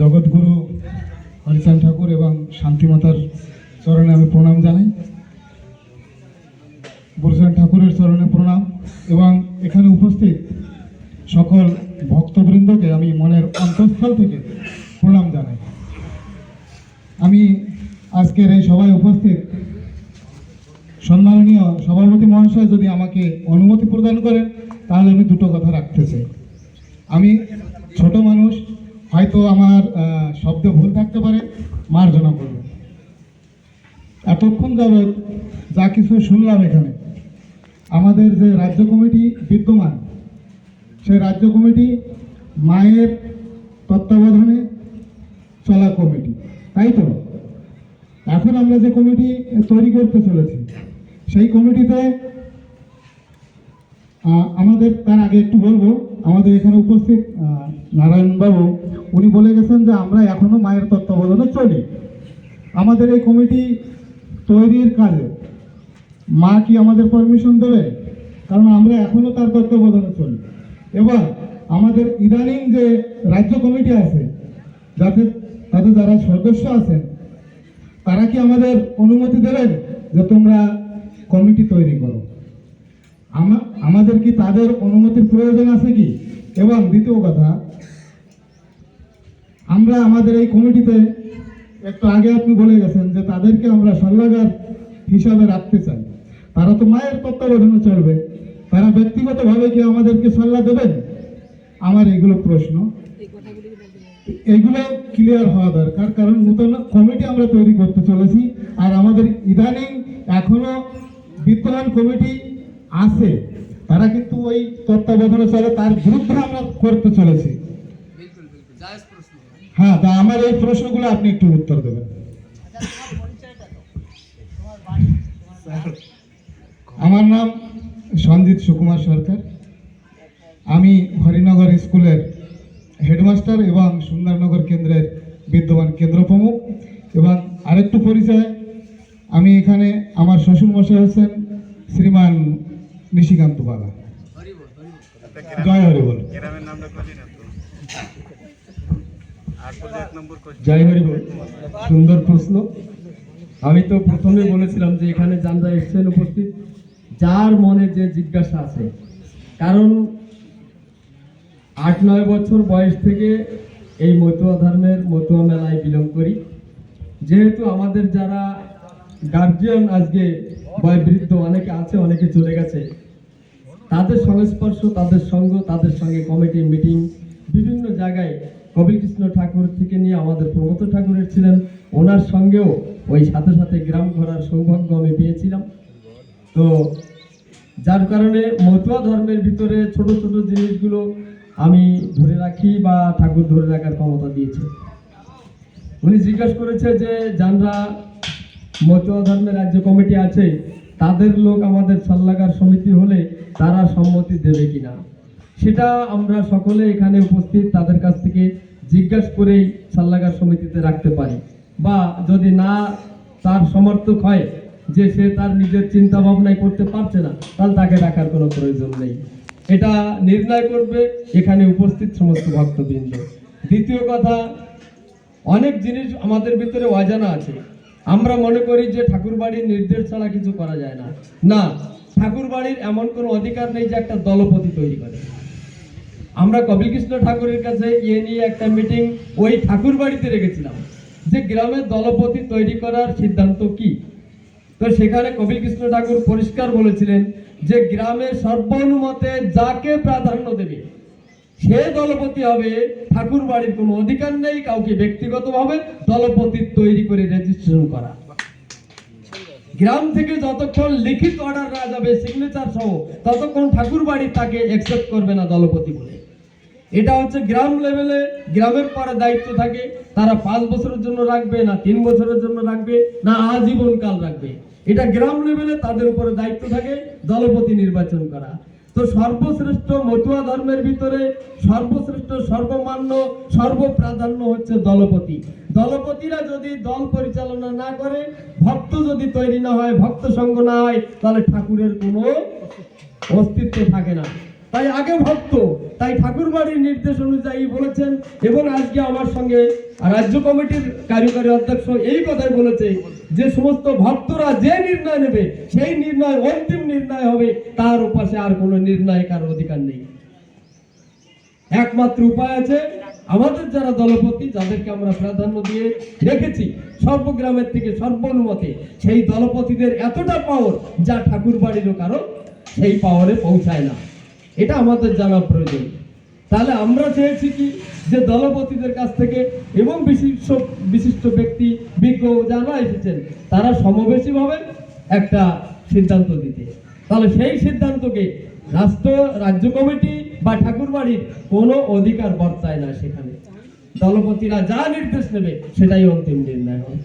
জগৎগুরু হরিচাঁদ ঠাকুর এবং শান্তিমাতার চরণে আমি প্রণাম জানাই। বুড়চাঁদ ঠাকুরের চরণে প্রণাম এবং এখানে উপস্থিত সকল ভক্তবৃন্দকে আমি মনের অন্তঃস্থল থেকে প্রণাম জানাই। আমি আজকের এই সভায় উপস্থিত সম্মাননীয় সভাপতি মহাশয় যদি আমাকে অনুমতি প্রদান করেন তাহলে আমি দুটো কথা রাখতে চাই। আমি ছোট মানুষ, হয়তো আমার শব্দ ভুল থাকতে পারে, মার্জনা করবেন। এতক্ষণ যাবৎ যা কিছু শুনলাম এখানে, আমাদের যে রাজ্য কমিটি বিদ্যমান, সেই রাজ্য কমিটি মায়ের তত্ত্বাবধানে চলা কমিটি, তাই তো? এখন আমরা যে কমিটি তৈরি করতে চলেছি সেই কমিটিতে আমাদের, তার আগে একটু বলবো, আমাদের এখানে উপস্থিত নারায়ণবাবু উনি বলে গেছেন যে আমরা এখনো মায়ের তত্ত্বাবধানে চলি। আমাদের এই কমিটি তৈরির কাজে মা কি আমাদের পারমিশন দেবে? কারণ আমরা এখনো তার তত্ত্বাবধানে চলি। এবং আমাদের ইদানিং যে রাজ্য কমিটি আছে, তাতে যারা সদস্য আছেন তারা কি আমাদের অনুমতি দেবেন যে তোমরা কমিটি তৈরি করো? আমাদের কি তাদের অনুমতির প্রয়োজন আছে কি? এবং দ্বিতীয় কথা, আমরা আমাদের এই কমিটিতে একটু আগে আপনি বলে গেছেন যে তাদেরকে আমরা সল্লাগার হিসাবে রাখতে চাই। তারা তো মায়ের তত্ত্বাবধানে চলবে, তারা ব্যক্তিগতভাবে কি আমাদেরকে সল্লা দেবেন? আমার এগুলো প্রশ্ন, এগুলো ক্লিয়ার হওয়া দরকার। কারণ নতুন কমিটি আমরা তৈরি করতে চলেছি, আর আমাদের ইদানিং এখনো বিদ্যমান কমিটি আছে, তারা কিন্তু ওই তত্ত্বাবধানে চলে, তার বিরুদ্ধে আমরা করতে চলেছি। হ্যাঁ, তা আমার এই প্রশ্নগুলো আপনি একটু উত্তর দেবেন। আমার নাম সঞ্জিত সুকুমার সরকার। আমি হরিনগর স্কুলের হেডমাস্টার এবং সুন্দরনগর কেন্দ্রের বিদ্যমান কেন্দ্র প্রমুখ। এবং আরেকটু পরিচয়, আমি এখানে, আমার শ্বশুর মশাই হচ্ছেন শ্রীমান নিশিকান্ত বালা। জয় হরি বল। জয় হরি বল। সুন্দর প্রশ্ন। আমি তো প্রথমে বলেছিলাম যে এখানে যারা এসছেন উপস্থিত, যার মনে যে জিজ্ঞাসা আছে, কারণ 8-9 বছর বয়স থেকে এই মতুয়া ধর্মের মতুয়া মেলায় বিলং করি। যেহেতু আমাদের যারা গার্জিয়ান আজকে বয়োবৃদ্ধ অনেকে আছে, অনেকে চলে গেছে, তাদের সংস্পর্শ, তাদের সঙ্গ, তাদের সঙ্গে কমিটি মিটিং বিভিন্ন জায়গায় কপিলকৃষ্ণ ঠাকুর থেকে নিয়ে আমাদের প্রমথ ঠাকুরের ছিলেন, ওনার সঙ্গেও ওই সাথে সাথে গ্রাম ঘোরার সৌভাগ্য আমি পেয়েছিলাম। তো যার কারণে মতুয়া ধর্মের ভিতরে ছোট ছোট জিনিসগুলো আমি ধরে রাখি বা ঠাকুর ধরে রাখার ক্ষমতা দিয়েছে। উনি জিজ্ঞাসা করেছে যে যারা মতুয়া ধর্মের রাজ্য কমিটি আছে তাদের লোক আমাদের সল্লাগার সমিতি হলে তারা সম্মতি দেবে কিনা, সেটা আমরা সকলে এখানে উপস্থিত তাদের কাছ থেকে জিজ্ঞাসা করেই সল্লাগার সমিতিতে রাখতে পারি। বা যদি না তার সমর্থক হয় যে সে তার নিজের চিন্তা ভাবনায় করতে পারছে না, তাহলে তাকে রাখার কোনো প্রয়োজন নেই। এটা নির্ণয় করবে এখানে উপস্থিত সমস্ত ভক্তবৃন্দ। দ্বিতীয় কথা, অনেক জিনিস আমাদের ভিতরে অজানা আছে। আমরা মনে করি যে ঠাকুর বাড়ির নির্দেশ ছাড়া কিছু করা যায় না। না, ঠাকুর বাড়ির এমন কোনো অধিকার নেই যে একটা দলপতি তৈরি করে। আমরা কপিলকৃষ্ণ ঠাকুরের কাছে নিয়ে একটা মিটিং ওই ঠাকুর বাড়িতে রেখেছিলাম যে গ্রামের দলপতি তৈরি করার সিদ্ধান্ত কি। তো সেখানে কপিলকৃষ্ণ ঠাকুর পরিষ্কার বলেছিলেন যে গ্রামের সর্বানুমতে যাকে প্রাধান্য দেবে সে দলপতি হবে। ঠাকুর বাড়ির কোনো অধিকার নেই কাউকে ব্যক্তিগতভাবে দলপতি তৈরি করে রেজিস্ট্রেশন করা। গ্রাম থেকে যতক্ষণ লিখিত অর্ডার না যাবে সিগনেচার সহ, ততক্ষণ ঠাকুর বাড়ি তাকে অ্যাকসেপ্ট করবে না দলপতি বলে। এটা হচ্ছে গ্রাম লেভেলে, গ্রামের পরে দায়িত্ব থাকে, তারা 5 বছরের জন্য রাখবে না 3 বছরের জন্য রাখবে না আজীবন কাল রাখবে, এটা গ্রাম লেভেলে তাদের উপরে দায়িত্ব থাকে দলপতি নির্বাচন করা। তো সর্বশ্রেষ্ঠ মতুয়া ধর্মের ভিতরে সর্বশ্রেষ্ঠ, সর্বমান্য, সর্বপ্রাধান্য হচ্ছে দলপতি। দলপতিরা যদি দল পরিচালনা না করে, ভক্ত যদি তৈরি না হয়, ভক্ত সঙ্গ না হয়, তাহলে ঠাকুরের কোনো অস্তিত্ব থাকে না। তাই আগে ভক্ত, তাই ঠাকুরবাড়ির নির্দেশ অনুযায়ী বলেছেন। এবং আজকে আমার সঙ্গে রাজ্য কমিটির কার্যকারী অধ্যক্ষ এই কথাই বলেছে যে সমস্ত ভক্তরা যে নির্ণয় নেবে সেই নির্ণয় অন্তিম নির্ণয় হবে, তার উপাসে আর কোনো নির্ণয় কারোর অধিকার নেই। একমাত্র উপায় আছে আমাদের যারা দলপতি, যাদেরকে আমরা প্রাধান্য দিয়ে রেখেছি সর্বগ্রামের থেকে সর্বনুমতে, সেই দলপতিদের এতটা পাওয়ার যা ঠাকুর বাড়িরও কারো সেই পাওয়ারে পৌঁছায় না, এটা আমাদের জানা প্রয়োজন। তাহলে আমরা চেয়েছি কি যে দলপতিদের কাছ থেকে এবং বিশিষ্ট বিশিষ্ট ব্যক্তি বিজ্ঞ যারা এসেছেন তারা সমবেশীভাবে একটা সিদ্ধান্ত দিতে। তাহলে সেই সিদ্ধান্তকে রাজ্য কমিটি বা ঠাকুরবাড়ির কোনো অধিকার বর্তায় না, সেখানে দলপতিরা যা নির্দেশ নেবে সেটাই অন্তিম নির্ণয় হবে।